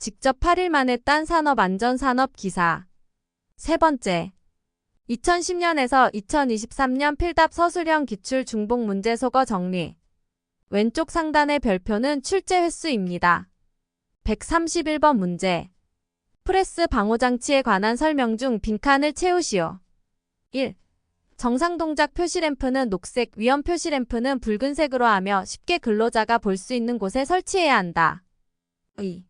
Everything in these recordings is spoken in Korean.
직접 8일 만에 딴 산업안전산업 기사. 세 번째, 2010년에서 2023년 필답 서술형 기출 중복 문제 속어 정리. 왼쪽 상단의 별표는 출제 횟수입니다. 131번 문제. 프레스 방호장치에 관한 설명 중 빈칸을 채우시오. 1. 정상 동작 표시 램프는 녹색, 위험 표시 램프는 붉은색으로 하며 쉽게 근로자가 볼 수 있는 곳에 설치해야 한다. 2.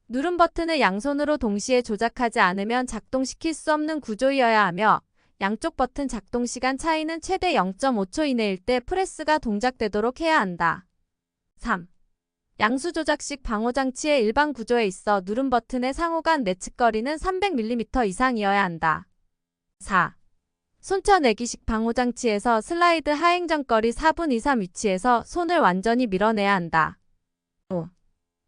누른 버튼을 양손으로 동시에 조작하지 않으면 작동시킬 수 없는 구조이어야 하며 양쪽 버튼 작동 시간 차이는 최대 0.5초 이내일 때 프레스가 동작되도록 해야 한다. 3. 양수 조작식 방호장치의 일반 구조에 있어 누른 버튼의 상호간 내측거리는 300mm 이상이어야 한다. 4. 손쳐내기식 방호장치에서 슬라이드 하행전거리 4분 이상 위치에서 손을 완전히 밀어내야 한다. 5.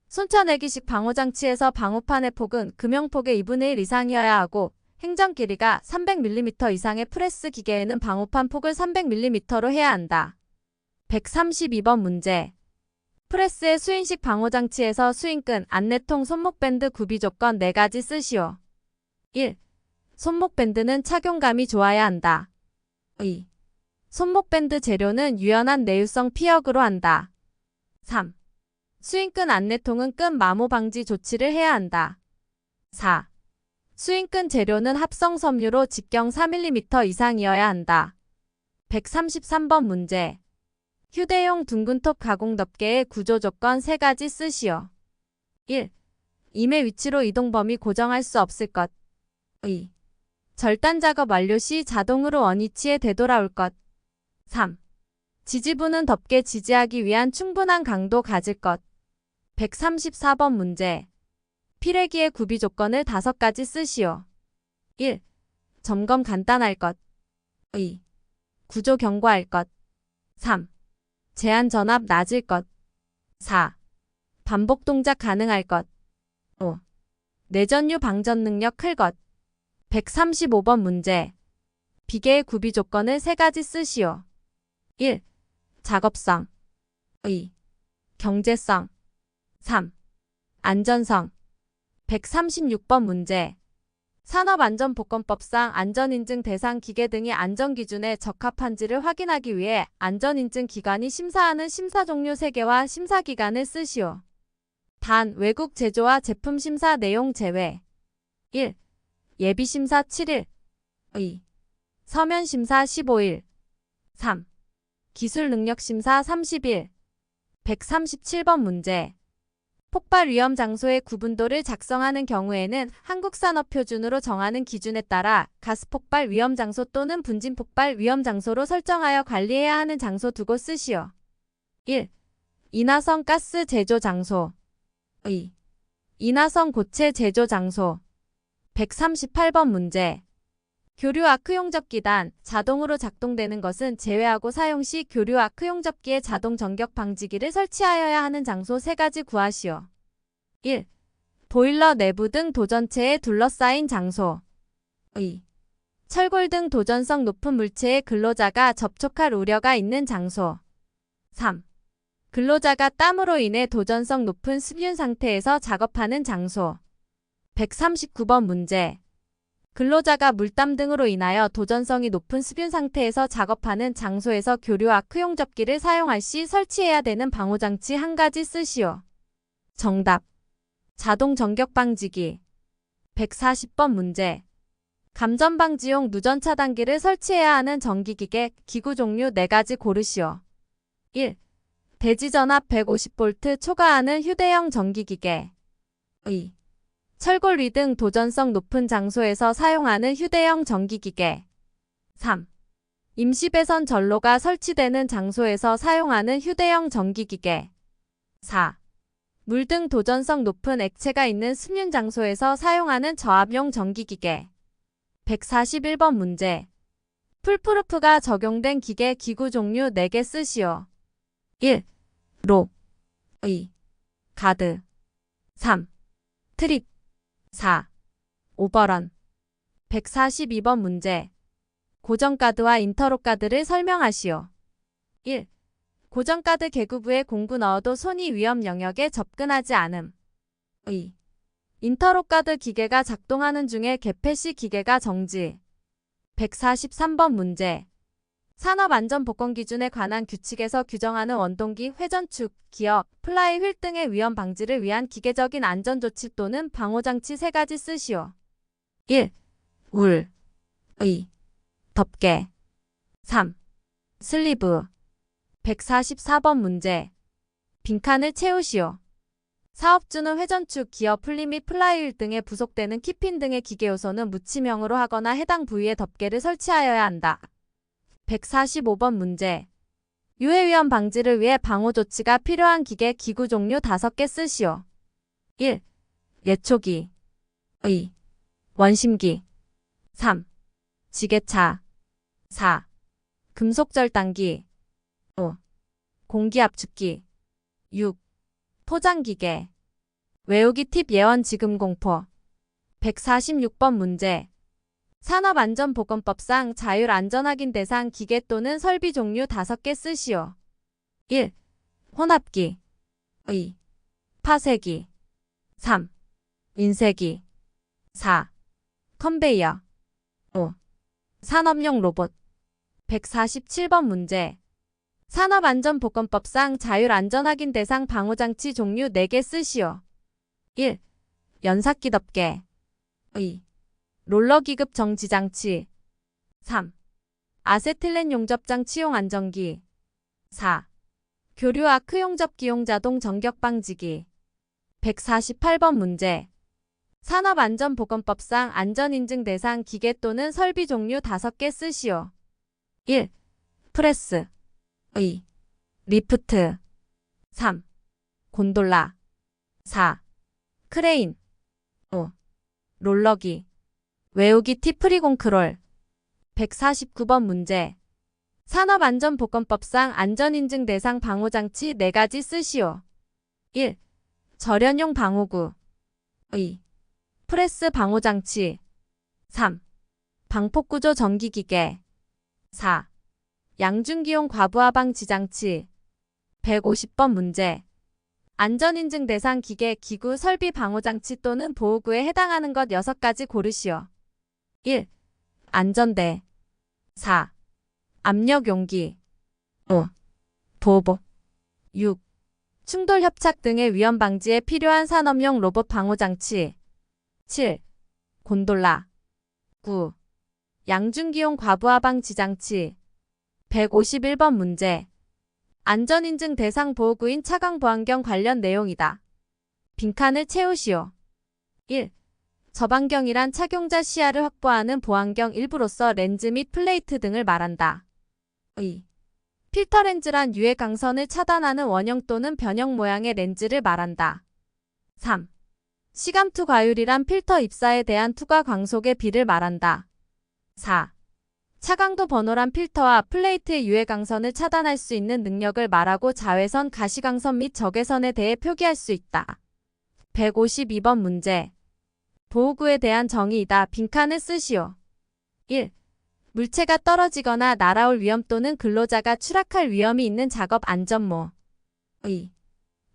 손쳐내기식 방호장치에서 방호판의 폭은 금형폭의 2분의 1 이상이어야 하고 행전 길이가 300mm 이상의 프레스 기계에는 방호판 폭을 300mm로 해야 한다. 132번 문제. 프레스의 수인식 방호장치에서 수인끈, 안내통, 손목밴드 구비 조건 4가지 쓰시오. 1. 손목밴드는 착용감이 좋아야 한다. 2. 손목밴드 재료는 유연한 내유성 피혁으로 한다. 3. 수인끈 안내통은 끈 마모 방지 조치를 해야 한다. 4. 수인끈 재료는 합성 섬유로 직경 4mm 이상이어야 한다. 133번 문제. 휴대용 둥근톱 가공 덮개의 구조 조건 3가지 쓰시오. 1. 임의 위치로 이동 범위 고정할 수 없을 것. 2. 절단 작업 완료 시 자동으로 원위치에 되돌아올 것. 3. 지지부는 덮개 지지하기 위한 충분한 강도 가질 것. 134번 문제. 피레기의 구비 조건을 5가지 쓰시오. 1. 점검 간단할 것. 2. 구조 경고할 것. 3. 제한 전압 낮을 것. 4. 반복 동작 가능할 것. 5. 내전류 방전 능력 클 것. 135번 문제. 비계의 구비 조건을 3가지 쓰시오. 1. 작업성. 2. 경제성. 3. 안전성. 136번 문제. 산업안전보건법상 안전인증 대상 기계 등이 안전기준에 적합한지를 확인하기 위해 안전인증 기관이 심사하는 심사 종류 3개와 심사기간을 쓰시오. 단, 외국 제조와 제품 심사 내용 제외. 1. 예비심사 7일. 2. 서면심사 15일. 3. 기술능력심사 30일. 137번 문제. 폭발 위험 장소의 구분도를 작성하는 경우에는 한국산업표준으로 정하는 기준에 따라 가스폭발 위험 장소 또는 분진폭발 위험 장소로 설정하여 관리해야 하는 장소 두고 쓰시오. 1. 인화성 가스 제조 장소. 2. 인화성 고체 제조 장소. 138번 문제. 교류 아크용 접기단, 자동으로 작동되는 것은 제외하고 사용 시 교류 아크용 접기에 자동 전격 방지기를 설치하여야 하는 장소 3가지 구하시오. 1. 보일러 내부 등 도전체에 둘러싸인 장소. 2. 철골 등 도전성 높은 물체에 근로자가 접촉할 우려가 있는 장소. 3. 근로자가 땀으로 인해 도전성 높은 습윤 상태에서 작업하는 장소. 139번 문제. 근로자가 물땀 등으로 인하여 도전성이 높은 습윤 상태에서 작업하는 장소에서 교류 아크용 접기를 사용할 시 설치해야 되는 방호장치 1가지 쓰시오. 정답. 자동 전격 방지기. 140번 문제. 감전 방지용 누전 차단기를 설치해야 하는 전기기계, 기구 종류 4가지 고르시오. 1. 대지전압 150V 초과하는 휴대용 전기기계. 2. 철골위 등 도전성 높은 장소에서 사용하는 휴대용 전기기계. 3. 임시배선 전로가 설치되는 장소에서 사용하는 휴대용 전기기계. 4. 물 등 도전성 높은 액체가 있는 습윤 장소에서 사용하는 저압용 전기기계. 141번 문제. 풀프루프가 적용된 기계 기구 종류 4개 쓰시오. 1. 록. 2. 가드. 3. 트립. 4. 오버런. 142번 문제. 고정가드와 인터록가드를 설명하시오. 1. 고정가드 개구부에 공구 넣어도 손이 위험 영역에 접근하지 않음. 2. 인터로카드 기계가 작동하는 중에 개폐 시 기계가 정지. 143번 문제. 산업안전보건기준에 관한 규칙에서 규정하는 원동기, 회전축, 기어, 플라이 휠 등의 위험 방지를 위한 기계적인 안전조치 또는 방호장치 세 가지 쓰시오. 1. 울 2. 덮개 3. 슬리브 144번 문제. 빈칸을 채우시오. 사업주는 회전축, 기어, 풀리 및 플라이휠 등에 부속되는 키핀 등의 기계 요소는 묻힘형으로 하거나 해당 부위에 덮개를 설치하여야 한다. 145번 문제. 유해 위험 방지를 위해 방호 조치가 필요한 기계, 기구 종류 5개 쓰시오. 1. 예초기 2. 원심기 3. 지게차 4. 금속절단기 5. 공기압축기 6. 포장기계. 외우기 팁 예원 지금 공포. 146번 문제. 산업안전보건법상 자율안전확인 대상 기계 또는 설비 종류 5개 쓰시오. 1. 혼합기 2. 파쇄기 3. 인쇄기 4. 컨베이어 5. 산업용 로봇. 147번 문제. 산업안전보건법상 자율안전확인 대상 방호장치 종류 4개 쓰시오. 1. 연삭기 덮개 2. 롤러 기급 정지장치 3. 아세틸렌 용접장 치용 안전기 4. 교류 아크 용접기용 자동 전격 방지기. 148번 문제. 산업안전보건법상 안전인증 대상 기계 또는 설비 종류 5개 쓰시오. 1. 프레스 2. 리프트 3. 곤돌라 4. 크레인 5. 롤러기. 외우기 팁 프리공크롤. 149번 문제. 산업안전보건법상 안전인증 대상 방호장치 4가지 쓰시오. 1. 절연용 방호구 2. 프레스 방호장치 3. 방폭구조 전기기계 4. 양중기용 과부하방 지장치. 150번 문제. 안전인증 대상 기계, 기구, 설비 방호장치 또는 보호구에 해당하는 것 6가지 고르시오. 1. 안전대 4. 압력용기 5. 보호복 6. 충돌협착 등의 위험 방지에 필요한 산업용 로봇 방호장치 7. 곤돌라 9. 양중기용 과부하방 지장치. 151번 문제. 안전인증 대상 보호구인 차광 보안경 관련 내용이다. 빈칸을 채우시오. 1. 접안경이란 착용자 시야를 확보하는 보안경 일부로서 렌즈 및 플레이트 등을 말한다. 2. 필터 렌즈란 유해 강선을 차단하는 원형 또는 변형 모양의 렌즈를 말한다. 3. 시감투 과율이란 필터 입사에 대한 투과 광속의 비를 말한다. 4. 차강도 번호란 필터와 플레이트의 유해 강선을 차단할 수 있는 능력을 말하고 자외선, 가시광선 및 적외선에 대해 표기할 수 있다. 152번 문제. 보호구에 대한 정의이다. 빈칸을 쓰시오. 1. 물체가 떨어지거나 날아올 위험 또는 근로자가 추락할 위험이 있는 작업 안전모. 2.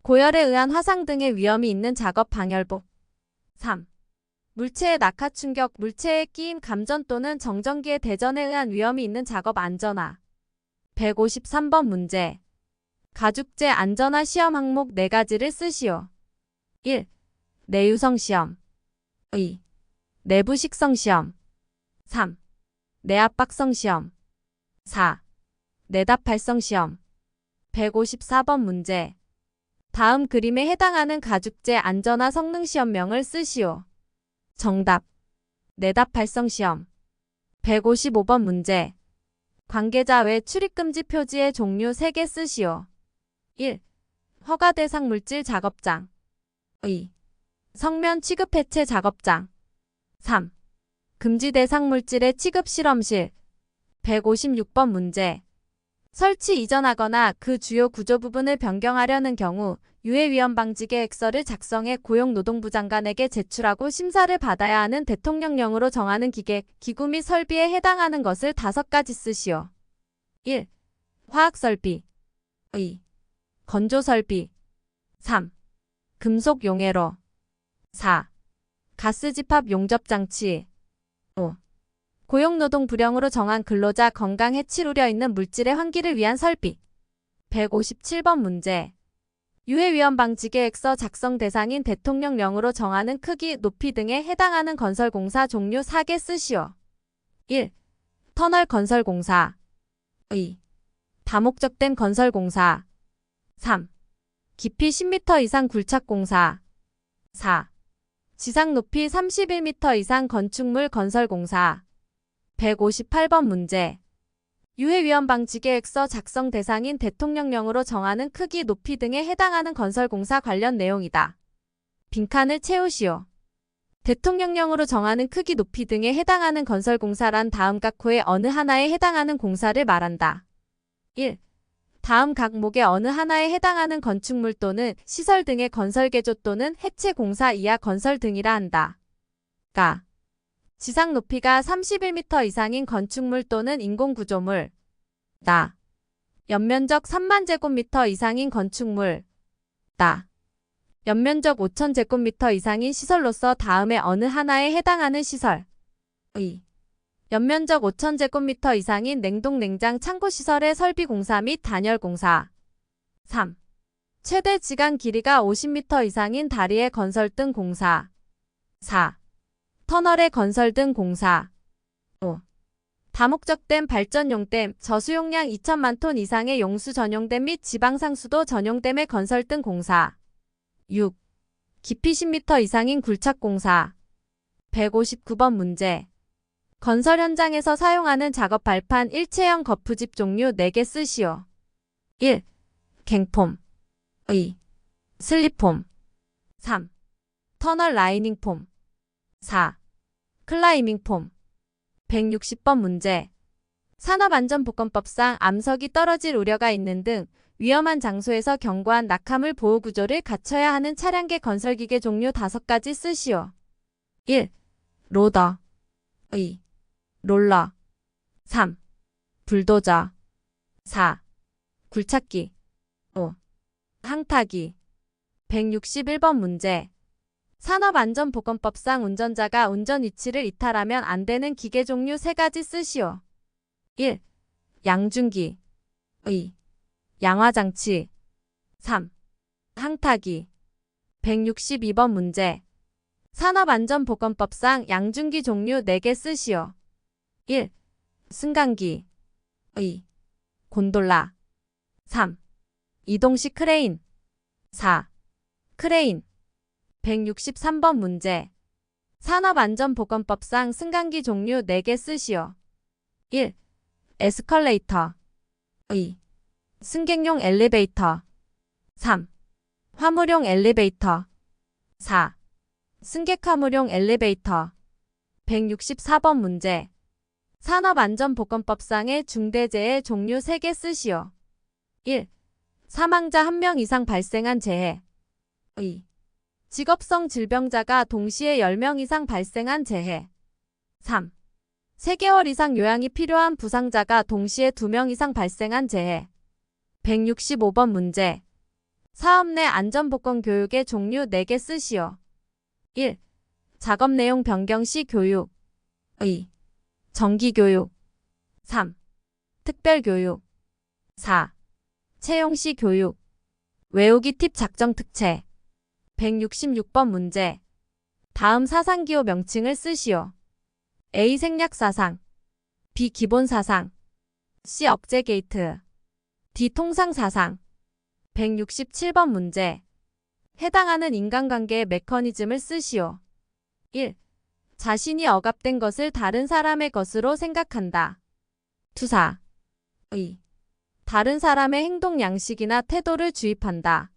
고열에 의한 화상 등의 위험이 있는 작업 방열복. 3. 물체의 낙하 충격, 물체의 끼임, 감전 또는 정전기의 대전에 의한 위험이 있는 작업 안전화. 153번 문제. 가죽재 안전화 시험 항목 4가지를 쓰시오. 1. 내유성 시험 2. 내부 식성 시험 3. 내압박성 시험 4. 내답 발성 시험. 154번 문제. 다음 그림에 해당하는 가죽재 안전화 성능 시험명을 쓰시오. 정답. 내답 발성 시험. 155번 문제. 관계자 외 출입금지 표지의 종류 3개 쓰시오. 1. 허가 대상 물질 작업장 2. 성면 취급 해체 작업장 3. 금지 대상 물질의 취급 실험실. 156번 문제. 설치 이전하거나 그 주요 구조 부분을 변경하려는 경우 유해 위험 방지 계획서를 작성해 고용노동부 장관에게 제출하고 심사를 받아야 하는 대통령령으로 정하는 기계, 기구 및 설비에 해당하는 것을 5가지 쓰시오. 1. 화학설비 2. 건조설비 3. 금속 용해로 4. 가스 집합 용접 장치. 5. 고용노동 불영으로 정한 근로자 건강 해칠 우려 있는 물질의 환기를 위한 설비. 157번 문제. 유해위험 방지 계획서 작성 대상인 대통령령으로 정하는 크기, 높이 등에 해당하는 건설공사 종류 4개 쓰시오. 1. 터널 건설공사. 2. 다목적댐 건설공사. 3. 깊이 10m 이상 굴착공사. 4. 지상 높이 31m 이상 건축물 건설공사. 158번 문제. 유해위험 방지 계획서 작성 대상인 대통령령으로 정하는 크기, 높이 등에 해당하는 건설공사 관련 내용이다. 빈칸을 채우시오. 대통령령으로 정하는 크기, 높이 등에 해당하는 건설공사란 다음 각호의 어느 하나에 해당하는 공사를 말한다. 1. 다음 각목의 어느 하나에 해당하는 건축물 또는 시설 등의 건설 개조 또는 해체 공사 이하 건설 등이라 한다. 가. 지상 높이가 31m 이상인 건축물 또는 인공구조물. 나. 연면적 3만 제곱미터 이상인 건축물. 나. 연면적 5천 제곱미터 이상인 시설로서 다음에 어느 하나에 해당하는 시설. 의. 연면적 5천 제곱미터 이상인 냉동 냉장 창고 시설의 설비 공사 및 단열 공사. 3. 최대 지간 길이가 50m 이상인 다리의 건설 등 공사. 4. 터널의 건설 등 공사. 5. 다목적댐 발전용댐, 저수용량 2천만 톤 이상의 용수 전용댐 및 지방상수도 전용댐의 건설 등 공사. 6. 깊이 10m 이상인 굴착 공사. 159번 문제. 건설 현장에서 사용하는 작업 발판 일체형 거푸집 종류 4개 쓰시오. 1. 갱폼. 2. 슬립폼. 3. 터널 라이닝 폼. 4. 클라이밍 폼. 160번 문제. 산업안전보건법상 암석이 떨어질 우려가 있는 등 위험한 장소에서 견고한 낙하물 보호 구조를 갖춰야 하는 차량계 건설기계 종류 5가지 쓰시오. 1. 로더. 2. 롤러. 3. 불도저. 4. 굴착기. 5. 항타기. 161번 문제. 산업안전보건법상 운전자가 운전 위치를 이탈하면 안 되는 기계 종류 3가지 쓰시오. 1. 양중기. 2. 양화장치. 3. 항타기. 162번 문제. 산업안전보건법상 양중기 종류 4개 쓰시오. 1. 승강기. 2. 곤돌라. 3. 이동식 크레인. 4. 크레인. 163번 문제. 산업안전보건법상 승강기 종류 4개 쓰시오. 1. 에스컬레이터. 2. 승객용 엘리베이터. 3. 화물용 엘리베이터. 4. 승객 화물용 엘리베이터. 164번 문제. 산업안전보건법상의 중대재해 종류 3개 쓰시오. 1. 사망자 1명 이상 발생한 재해. 2. 직업성 질병자가 동시에 10명 이상 발생한 재해. 3. 3개월 이상 요양이 필요한 부상자가 동시에 2명 이상 발생한 재해. 165번 문제. 사업 내 안전보건 교육의 종류 4개 쓰시오. 1. 작업 내용 변경 시 교육. 2. 정기교육. 3. 특별교육. 4. 채용 시 교육. 외우기 팁 작성 특채. 166번 문제. 다음 사상기호 명칭을 쓰시오. A. 생략사상. B. 기본사상. C. 억제게이트. D. 통상사상. 167번 문제. 해당하는 인간관계의 메커니즘을 쓰시오. 1. 자신이 억압된 것을 다른 사람의 것으로 생각한다. 투사. 2. 다른 사람의 행동 양식이나 태도를 주입한다.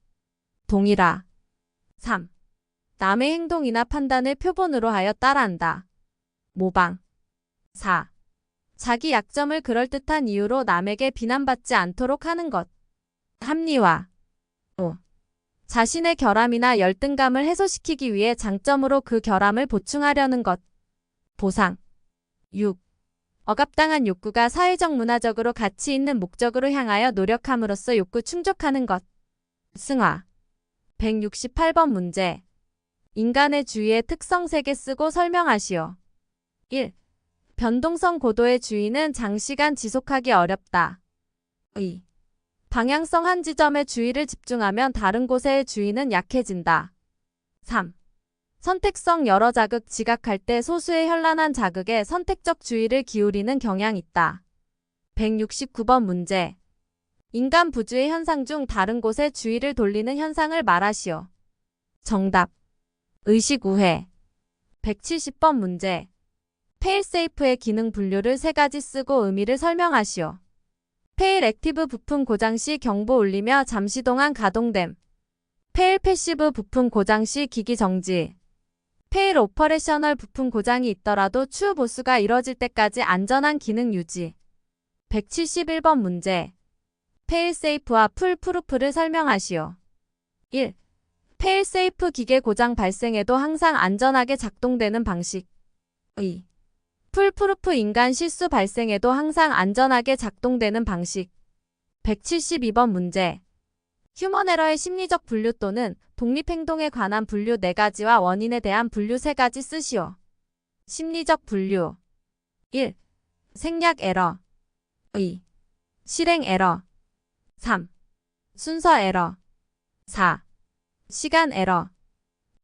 동일화. 3. 남의 행동이나 판단을 표본으로 하여 따라한다. 모방. 4. 자기 약점을 그럴듯한 이유로 남에게 비난받지 않도록 하는 것. 합리화. 5. 자신의 결함이나 열등감을 해소시키기 위해 장점으로 그 결함을 보충하려는 것. 보상. 6. 억압당한 욕구가 사회적 문화적으로 가치 있는 목적으로 향하여 노력함으로써 욕구 충족하는 것. 승화. 168번 문제. 인간의 주위의 특성 3개 쓰고 설명하시오. 1. 변동성 고도의 주위는 장시간 지속하기 어렵다. 2. 방향성 한 지점에 주의를 집중하면 다른 곳의 주의는 약해진다. 3. 선택성 여러 자극 지각할 때 소수의 현란한 자극에 선택적 주의를 기울이는 경향이 있다. 169번 문제. 인간 부주의 현상 중 다른 곳에 주의를 돌리는 현상을 말하시오. 정답. 의식우회. 170번 문제. 페일세이프의 기능 분류를 3가지 쓰고 의미를 설명하시오. 페일 액티브 부품 고장 시 경보 울리며 잠시 동안 가동됨. 페일 패시브 부품 고장 시 기기 정지. 페일 오퍼레셔널 부품 고장이 있더라도 추후 보수가 이뤄질 때까지 안전한 기능 유지. 171번 문제. 페일세이프와 풀프루프를 설명하시오. 1. 페일세이프 기계 고장 발생해도 항상 안전하게 작동되는 방식. 2. 풀프루프 인간 실수 발생해도 항상 안전하게 작동되는 방식. 172번 문제. 휴먼에러의 심리적 분류 또는 독립행동에 관한 분류 4가지와 원인에 대한 분류 3가지 쓰시오. 심리적 분류. 1. 생략 에러. 2. 실행 에러. 3. 순서 에러. 4. 시간 에러.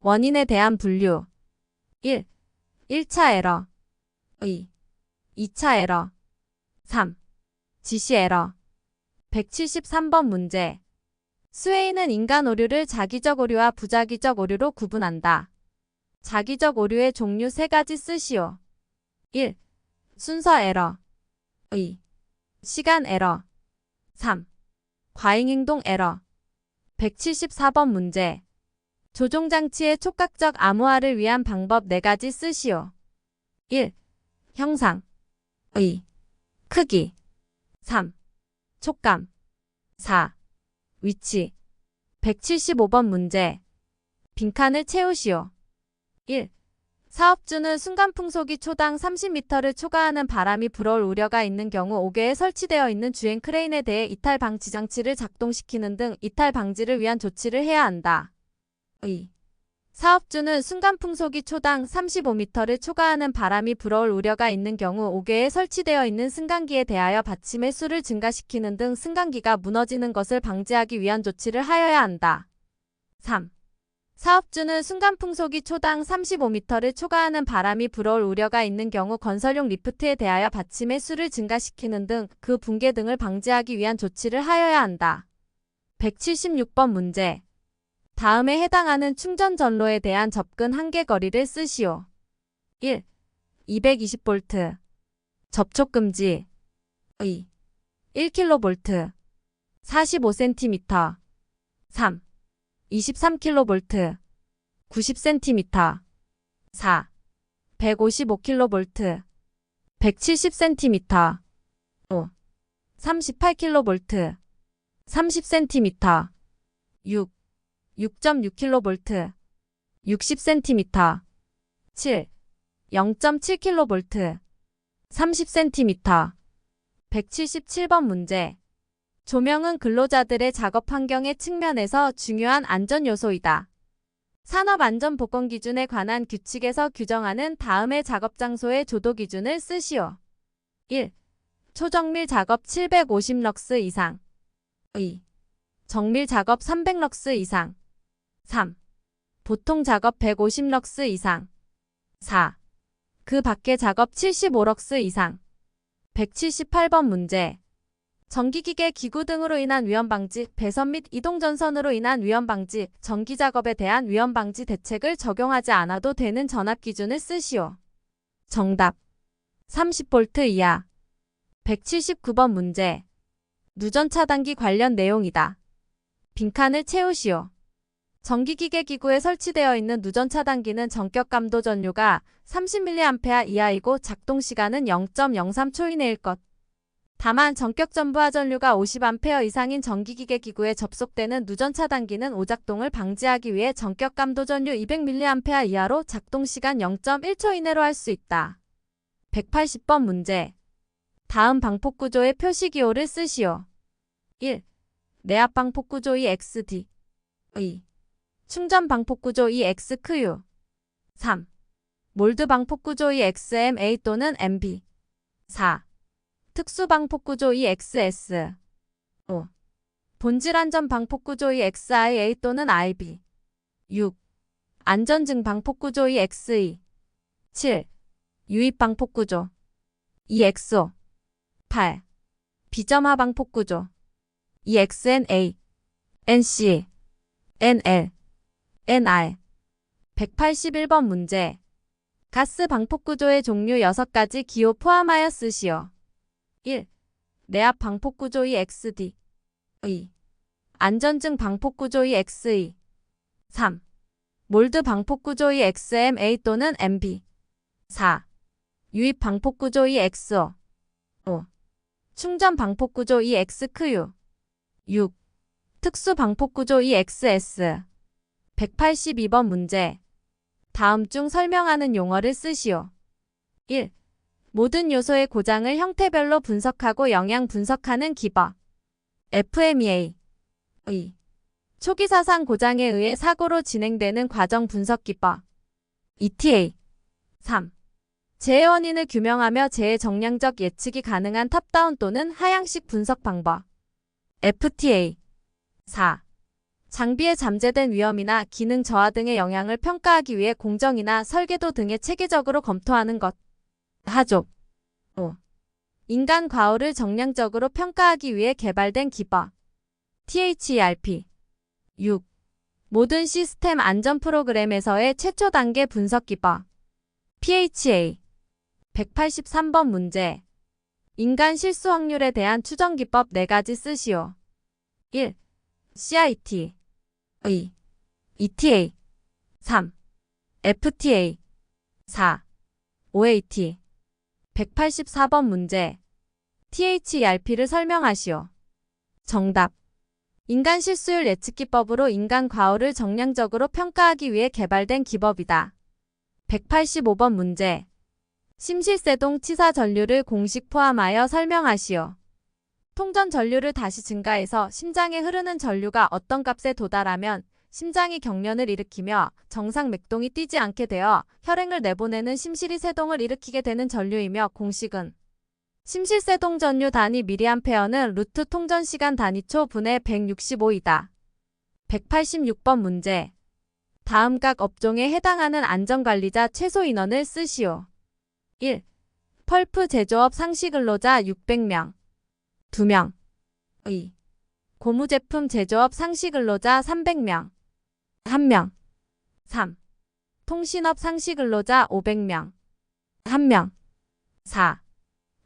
원인에 대한 분류. 1. 1차 에러. 2. 2차 에러. 3. 지시 에러. 173번 문제. 스웨이는 인간 오류를 자기적 오류와 부자기적 오류로 구분한다. 자기적 오류의 종류 3가지 쓰시오. 1. 순서 에러. 2. 시간 에러. 3. 과잉행동 에러. 174번 문제. 조종장치의 촉각적 암호화를 위한 방법 4가지 쓰시오. 1. 형상. 2. 크기. 3. 촉감. 4. 위치. 175번 문제. 빈칸을 채우시오. 1. 사업주는 순간 풍속이 초당 30m를 초과하는 바람이 불어올 우려가 있는 경우 5개에 설치되어 있는 주행 크레인에 대해 이탈 방지 장치를 작동시키는 등 이탈 방지를 위한 조치를 해야 한다. 2. 사업주는 순간 풍속이 초당 35m를 초과하는 바람이 불어올 우려가 있는 경우 5개에 설치되어 있는 승강기에 대하여 받침의 수를 증가시키는 등 승강기가 무너지는 것을 방지하기 위한 조치를 하여야 한다. 3. 사업주는 순간 풍속이 초당 35m를 초과하는 바람이 불어올 우려가 있는 경우 건설용 리프트에 대하여 받침의 수를 증가시키는 등 그 붕괴 등을 방지하기 위한 조치를 하여야 한다. 176번 문제. 다음에 해당하는 충전 전로에 대한 접근 한계 거리를 쓰시오. 1. 220V. 접촉 금지. 2. 1kV. 45cm. 3. 23kV. 90cm. 4. 155kV. 170cm. 5. 38kV. 30cm. 6. 6.6kV. 60cm. 7. 0.7kV. 30cm. 177번 문제. 조명은 근로자들의 작업 환경의 측면에서 중요한 안전 요소이다. 산업안전보건기준에 관한 규칙에서 규정하는 다음의 작업 장소의 조도 기준을 쓰시오. 1. 초정밀 작업 750럭스 이상. 2. 정밀 작업 300럭스 이상. 3. 보통 작업 150럭스 이상. 4. 그 밖의 작업 75럭스 이상. 178번 문제. 전기기계 기구 등으로 인한 위험방지, 배선 및 이동전선으로 인한 위험방지, 전기작업에 대한 위험방지 대책을 적용하지 않아도 되는 전압기준을 쓰시오. 정답. 30V 이하. 179번 문제. 누전차단기 관련 내용이다. 빈칸을 채우시오. 전기기계 기구에 설치되어 있는 누전차단기는 전격감도 전류가 30mA 이하이고 작동시간은 0.03초 이내일 것. 다만 전격전부하 전류가 50A 이상인 전기기계 기구에 접속되는 누전차단기는 오작동을 방지하기 위해 전격감도 전류 200mA 이하로 작동시간 0.1초 이내로 할 수 있다. 180번 문제. 다음 방폭구조의 표시기호를 쓰시오. 1. 내압방폭구조 EXD. 2. 충전 방폭 구조 EX 크유. 3. 몰드 방폭 구조 EXMA 또는 MB. 4. 특수 방폭 구조 EXS. 5. 본질 안전 방폭 구조 EXIA 또는 IB. 6. 안전증 방폭 구조 EXE. 7. 유입 방폭 구조 EXO. 8. 비점화 방폭 구조 EXNA, NC, NL, NR. 181번 문제. 가스 방폭 구조의 종류 6가지 기호 포함하여 쓰시오. 1. 내압 방폭 구조 EXD. 2. 안전증 방폭 구조 EXE. 3. 몰드 방폭 구조 EXMA 또는 MB. 4. 유입 방폭 구조 EXO. 5. 충전 방폭 구조 EX크유. 6. 특수 방폭 구조 EXS. 182번 문제. 다음 중 설명하는 용어를 쓰시오. 1. 모든 요소의 고장을 형태별로 분석하고 영향 분석하는 기법. FMEA. 2. 초기 사상 고장에 의해 사고로 진행되는 과정 분석 기법. ETA. 3. 재해 원인을 규명하며 재해 정량적 예측이 가능한 탑다운 또는 하향식 분석 방법. FTA. 4. 장비에 잠재된 위험이나 기능 저하 등의 영향을 평가하기 위해 공정이나 설계도 등의 체계적으로 검토하는 것. 하조. 5. 인간 과오를 정량적으로 평가하기 위해 개발된 기법. THERP. 6. 모든 시스템 안전 프로그램에서의 최초 단계 분석 기법. PHA. 183번 문제. 인간 실수 확률에 대한 추정 기법 4가지 쓰시오. 1. CIT. 2. ETA. 3. FTA. 4. OAT. 184번 문제. THERP를 설명하시오. 정답. 인간 실수율 예측 기법으로 인간 과오를 정량적으로 평가하기 위해 개발된 기법이다. 185번 문제. 심실세동 치사 전류를 공식 포함하여 설명하시오. 통전 전류를 다시 증가해서 심장에 흐르는 전류가 어떤 값에 도달하면 심장이 경련을 일으키며 정상 맥동이 뛰지 않게 되어 혈행을 내보내는 심실이 세동을 일으키게 되는 전류이며 공식은 심실세동 전류 단위 mAh는 루트 통전 시간 단위 초 분의 165이다. 186번 문제. 다음 각 업종에 해당하는 안전관리자 최소 인원을 쓰시오. 1. 펄프 제조업 상시 근로자 600명. 2명. 2. 고무제품 제조업 상시 근로자 300명. 1명. 3. 통신업 상시 근로자 500명. 1명. 4.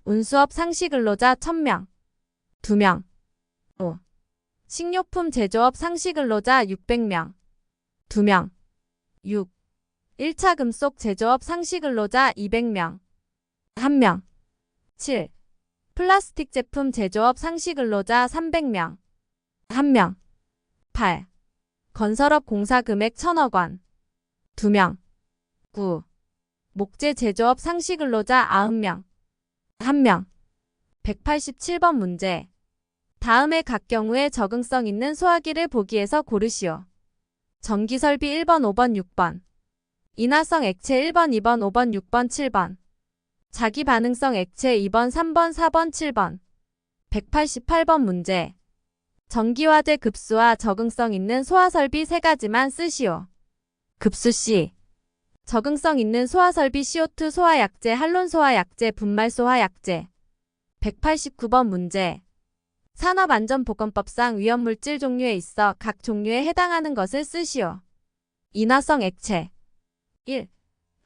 운수업 상시 근로자 1000명. 2명. 5. 식료품 제조업 상시 근로자 600명. 2명. 6. 1차 금속 제조업 상시 근로자 200명. 1명. 7. 플라스틱 제품 제조업 상시 근로자 300명. 1명. 8. 건설업 공사 금액 1000억 원. 2명. 9. 목재 제조업 상시 근로자 90명. 1명. 187번 문제. 다음의 각 경우에 적응성 있는 소화기를 보기에서 고르시오. 전기설비 1번, 5번, 6번. 인화성 액체 1번, 2번, 5번, 6번, 7번. 자기반응성 액체 2번, 3번, 4번, 7번. 188번 문제. 전기화재 급수와 적응성 있는 소화설비 3가지만 쓰시오. 급수 C. 적응성 있는 소화설비 CO2 소화약제, 할론 소화약제, 분말 소화약제. 189번 문제. 산업안전보건법상 위험물질 종류에 있어 각 종류에 해당하는 것을 쓰시오. 인화성 액체. 1.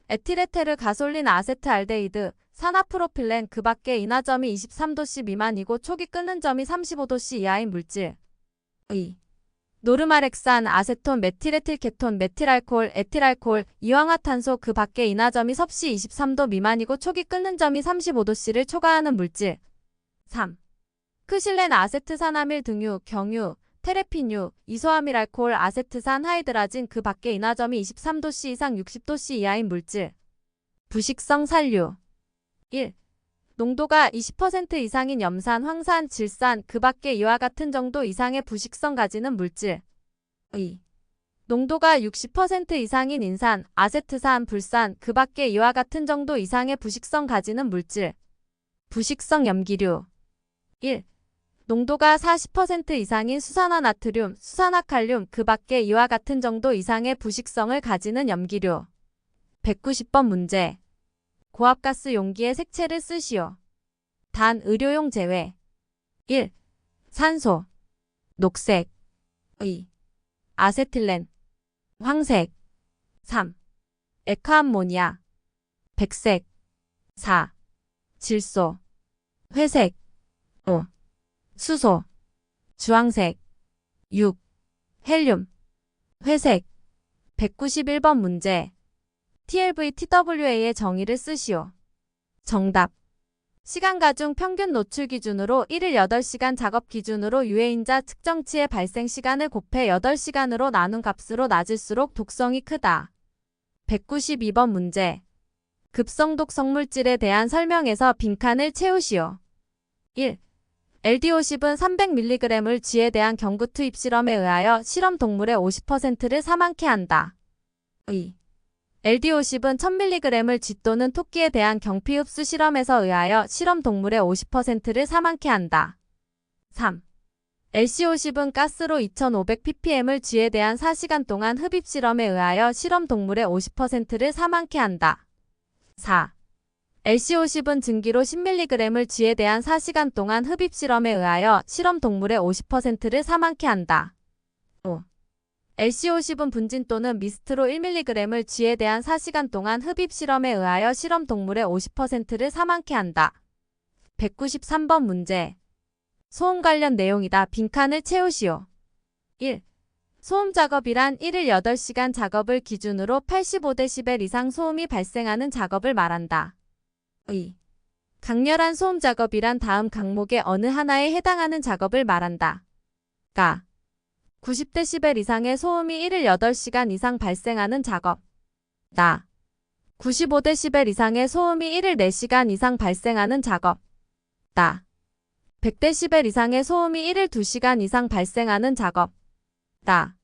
에틸에테르 가솔린 아세트알데히드, 산화프로필렌 그 밖의 인화점이 23도씨 미만이고 초기 끓는 점이 35도씨 이하인 물질. 2. 노르마렉산, 아세톤, 메틸에틸케톤, 메틸알코올, 에틸알코올, 이황화탄소 그 밖의 인화점이 섭씨 23도 미만이고 초기 끓는 점이 35도씨를 초과하는 물질. 3. 크실렌, 아세트산아밀 등유, 경유, 테레핀유, 이소아밀알코올, 아세트산, 하이드라진 그 밖의 인화점이 23도씨 이상 60도씨 이하인 물질. 부식성 산류. 1. 농도가 20% 이상인 염산, 황산, 질산 그 밖의 이와 같은 정도 이상의 부식성 가지는 물질. 2. 농도가 60% 이상인 인산, 아세트산, 불산, 그 밖에 이와 같은 정도 이상의 부식성 가지는 물질. 부식성 염기류. 1. 농도가 40% 이상인 수산화나트륨, 수산화칼륨, 그 밖에 이와 같은 정도 이상의 부식성을 가지는 염기류. 190번 문제. 고압가스 용기에 색채를 쓰시오. 단 의료용 제외. 1. 산소, 녹색. 2. 아세틸렌, 황색. 3. 에카암모니아, 백색. 4. 질소, 회색. 5. 수소, 주황색. 6. 헬륨, 회색. 191번 문제. TLV-TWA의 정의를 쓰시오. 정답. 시간가 중 평균 노출 기준으로 1일 8시간 작업 기준으로 유해인자 측정치의 발생 시간을 곱해 8시간으로 나눈 값으로 낮을수록 독성이 크다. 192번 문제. 급성독 성물질에 대한 설명에서 빈칸을 채우시오. 1. LD50은 300mg을 쥐에 대한 경구 투입 실험에 의하여 실험 동물의 50%를 사망케 한다. 2. LD50은 1000mg을 쥐 또는 토끼에 대한 경피 흡수 실험에서 의하여 실험 동물의 50%를 사망케 한다. 3. LC50은 가스로 2500ppm을 쥐에 대한 4시간 동안 흡입 실험에 의하여 실험 동물의 50%를 사망케 한다. 4. LC50은 증기로 10mg을 쥐에 대한 4시간 동안 흡입 실험에 의하여 실험 동물의 50%를 사망케 한다. 5. LC50은 분진 또는 미스트로 1mg을 쥐에 대한 4시간 동안 흡입 실험에 의하여 실험 동물의 50%를 사망케 한다. 193번 문제. 소음 관련 내용이다. 빈칸을 채우시오. 1. 소음 작업이란 1일 8시간 작업을 기준으로 85dB 이상 소음이 발생하는 작업을 말한다. 2. 강렬한 소음 작업이란 다음 항목의 어느 하나에 해당하는 작업을 말한다. 가. 90dB 이상의 소음이 1일 8시간 이상 발생하는 작업. 나. 95dB 이상의 소음이 1일 4시간 이상 발생하는 작업. 나. 100dB 이상의 소음이 1일 2시간 이상 발생하는 작업. 나.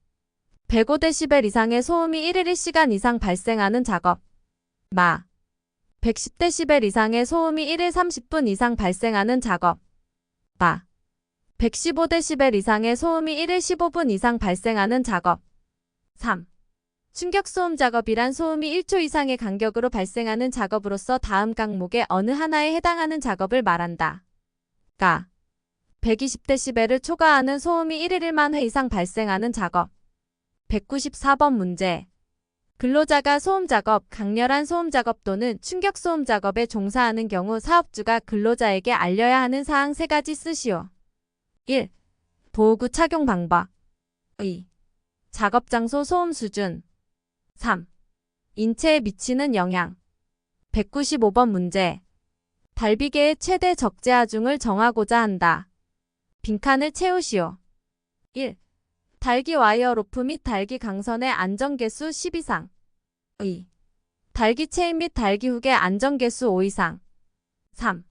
105dB 이상의 소음이 1일 1시간 이상 발생하는 작업. 마. 110dB 이상의 소음이 1일 30분 이상 발생하는 작업. 마. 115dB 이상의 소음이 1일 15분 이상 발생하는 작업. 3. 충격소음 작업이란 소음이 1초 이상의 간격으로 발생하는 작업으로서 다음 항목의 어느 하나에 해당하는 작업을 말한다. 가. 120dB를 초과하는 소음이 1일 1만 회 이상 발생하는 작업. 194번 문제. 근로자가 소음 작업, 강렬한 소음 작업 또는 충격 소음 작업에 종사하는 경우 사업주가 근로자에게 알려야 하는 사항 3가지 쓰시오. 1. 도구 착용 방법. 2. 작업 장소 소음 수준. 3. 인체에 미치는 영향. 195번 문제. 달비계의 최대 적재 하중을 정하고자 한다. 빈칸을 채우시오. 1. 달기 와이어 로프 및 달기 강선의 안전개수 10 이상. 2. 달기 체인 및 달기 훅의 안전개수 5 이상. 3.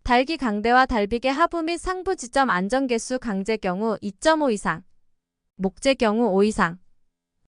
달기 강대와 달비계 하부 및 상부 지점 안전개수 강제 경우 2.5 이상. 목재 경우 5 이상.